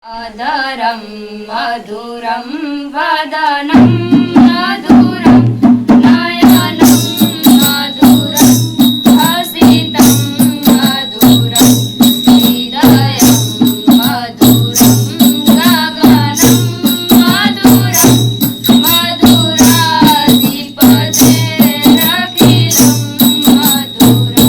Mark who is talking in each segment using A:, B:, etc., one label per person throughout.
A: अदरं मधुरं वदनं मधुरं नयनं मधुरं हसितं मधुरं हृदयं मधुरं गगनं मधुरं मधुराधिपतेरखिलं मधुरं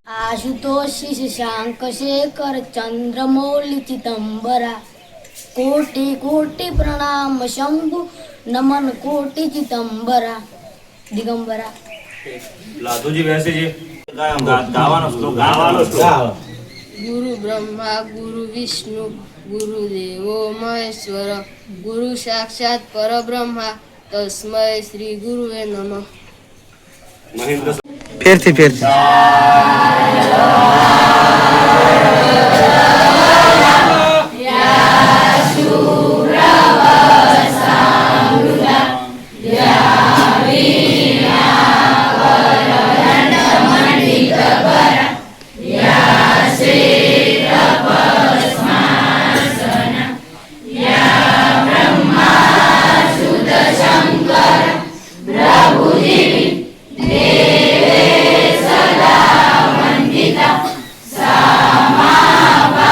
B: आशुतोष शशांक शेखर चंद्रमौली चितंबरा कोटि कोटि प्रणाम शंभु नमन कोटि चितंबरा दिगंबरा
C: लादूजी वैसे जी गावानो
D: गुरु ब्रह्मा गुरु विष्णु गुरुदेवो महेश्वर गुरु साक्षात परब्रह्मा तस्मै श्री गुरुवे नमः।
C: महेंद्र
E: फिर
B: सदा वंदिता समावा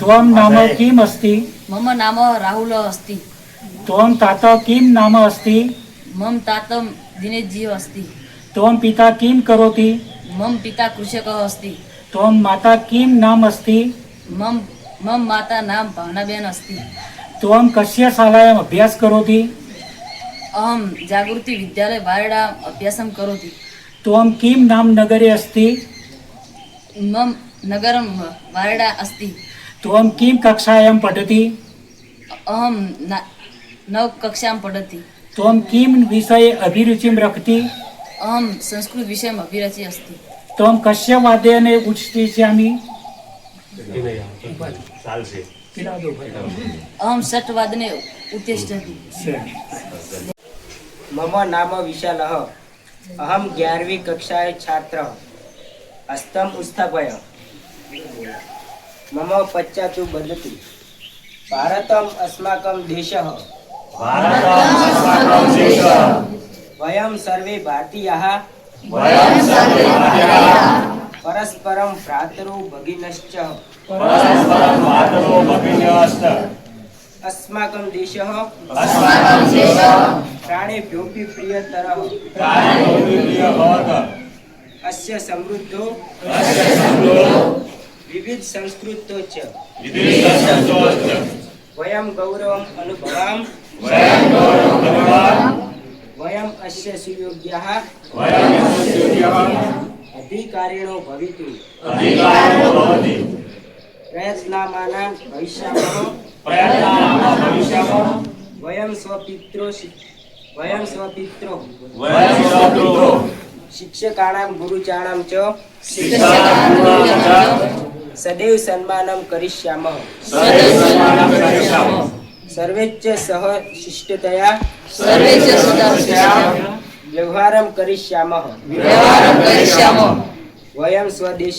E: त्वं नाम किम् अस्ति?
F: मम नाम राहुल अस्ति।
E: त्वं तात किं नाम अस्ति?
F: मम तातं दिनेशजी अस्ति।
E: त्वं पिता किं करोति?
F: मम पिता कृषकः अस्ति।
E: त्वं माता किं नाम अस्ति?
F: मम मम माता नाम भावनाबेन अस्ति।
E: त्वं कस्य शालायाम् अभ्यास करोति?
F: अहं जागृति विद्यालय वारडाम् अभ्यासं करोति।
E: त्वं किं नाम नगरे अस्ति?
F: मम नगरं वारडा अस्ति।
E: त्वं किं कक्षायां पठति?
F: अहं नवकक्षां पठति।
E: त्वं किं विषये अभिरुचिं रखति?
F: अहं संस्कृतविषयम् अभिरुचिः अस्ति।
E: त्वं कस्य वाद्ययने उत्तिष्ठामि?
C: साल से
F: अहं षट्वादने उत्तिष्ठति।
G: मम नाम विशालः। अहं 11वीं कक्षायाः छात्रः। हस्तम् उत्थापय। मम पश्चात् वदति। भारतम् अस्माकं देशः। वयं सर्वे भारतीयाः परस्परं भ्रातरो भगिनश्च। अस्माकं देशः प्राणेभ्योऽपि प्रियतरः। अस्य समृद्धो विविध संस्कृतो च वयं गौरवम् अनुभवाम। वयम् अस्य सुयोग्याः अधिकारिणो भवितुं प्रयत्नामाना भविष्यामः। वयं स्वपित्रो शिक्षकाणां गुरुचाणां च सदैव सम्मानं करिष्यामः। सर्वेच्च सह शिष्टतया व्यवहारं करिष्यामः। वयं स्वदेश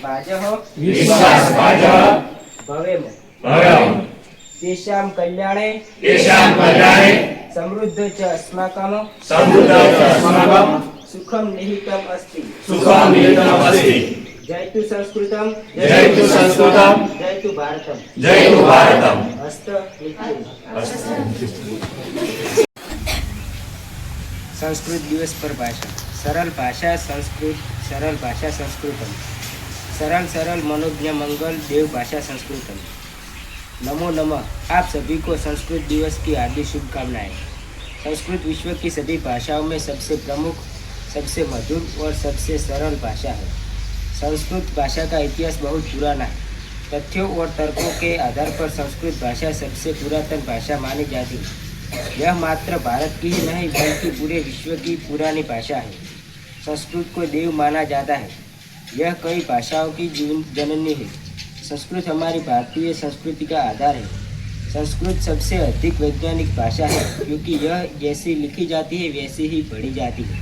G: भाजः भवेम। तेषां कल्याणे समृद्ध च अस्माकं सुखं निहितम् अस्ति। जयतु संस्कृतं जयतु भारतम्। हस्त संस्कृत दिवस पर भाषण। सरल भाषा संस्कृत, सरल भाषा संस्कृतम। सरल सरल मनोज्ञ मंगल देव भाषा संस्कृतम। नमो नमः। आप सभी को संस्कृत दिवस की हार्दिक शुभकामनाएं। संस्कृत विश्व की सभी भाषाओं में सबसे प्रमुख, सबसे मधुर और सबसे सरल भाषा है। संस्कृत भाषा का इतिहास बहुत पुराना है। तथ्यों और तर्कों के आधार पर संस्कृत भाषा सबसे पुरातन भाषा मानी जाती है। यह मात्र भारत की ही नहीं बल्कि पूरे विश्व की पुरानी भाषा है। संस्कृत को देव माना जाता है। यह कई भाषाओं की जननी है। संस्कृत हमारी भारतीय संस्कृति का आधार है। संस्कृत सबसे अधिक वैज्ञानिक भाषा है क्योंकि यह जैसी लिखी जाती है वैसी ही पढ़ी जाती है।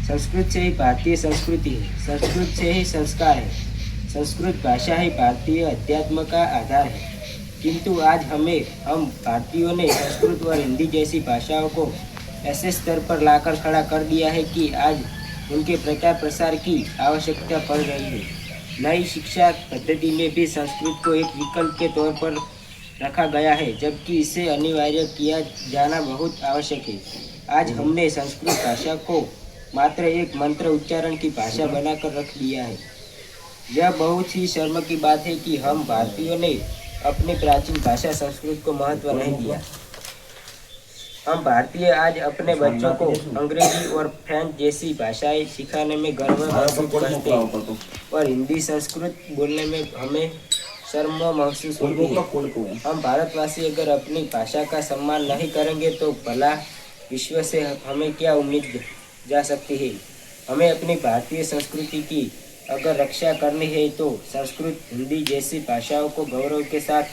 G: संस्कृत से ही भारतीय संस्कृति है। संस्कृत से ही संस्कार है। संस्कृत भाषा ही भारतीय अध्यात्म का आधार है। किंतु आज हम भारतीयों ने संस्कृत और हिंदी जैसी भाषाओं को ऐसे स्तर पर लाकर खड़ा कर दिया है कि आज उनके प्रचार प्रसार की आवश्यकता पड़ रही है। नई शिक्षा पद्धति में भी संस्कृत को एक विकल्प के तौर पर रखा गया है, जबकि इसे अनिवार्य किया जाना बहुत आवश्यक है। आज हमने संस्कृत भाषा को मात्र एक मंत्र उच्चारण की भाषा बनाकर रख दिया है। यह बहुत ही शर्म की बात है कि हम भारतीयों ने अपनी प्राचीन भाषा संस्कृत को महत्व नहीं दिया। हम भारतीय आज अपने बच्चों को अंग्रेजी और फ्रेंच जैसी भाषाएं सिखाने में गर्व महसूस करते हैं और हिंदी संस्कृत बोलने में हमें शर्म महसूस होती है। हम भारतवासी अगर अपनी भाषा का सम्मान नहीं करेंगे तो भला विश्व से हमें क्या उम्मीद जा सकती है। हमें अपनी भारतीय संस्कृति की अगर रक्षा करनी है तो संस्कृत हिंदी जैसी भाषाओं को गौरव के साथ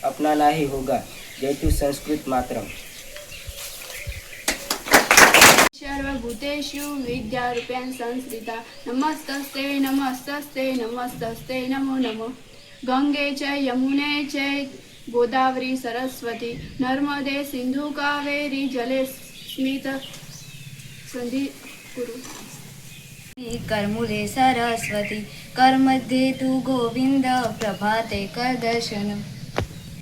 G: अपनाना ही होगा। जयतु संस्कृत मातरम।
A: सर्वभूतेषु विद्यारूपेण संस्कृता नमस्तस्ते नमस्तस्ते नमस्तस्ते नमो नमो। गंगे च यमुने च गोदावरी सरस्वती नर्मदे सिंधु कावेरी जले स्मित संधि कुरु।
H: करमुले सरस्वती करमध्ये तु गोविंद प्रभाते कर दर्शन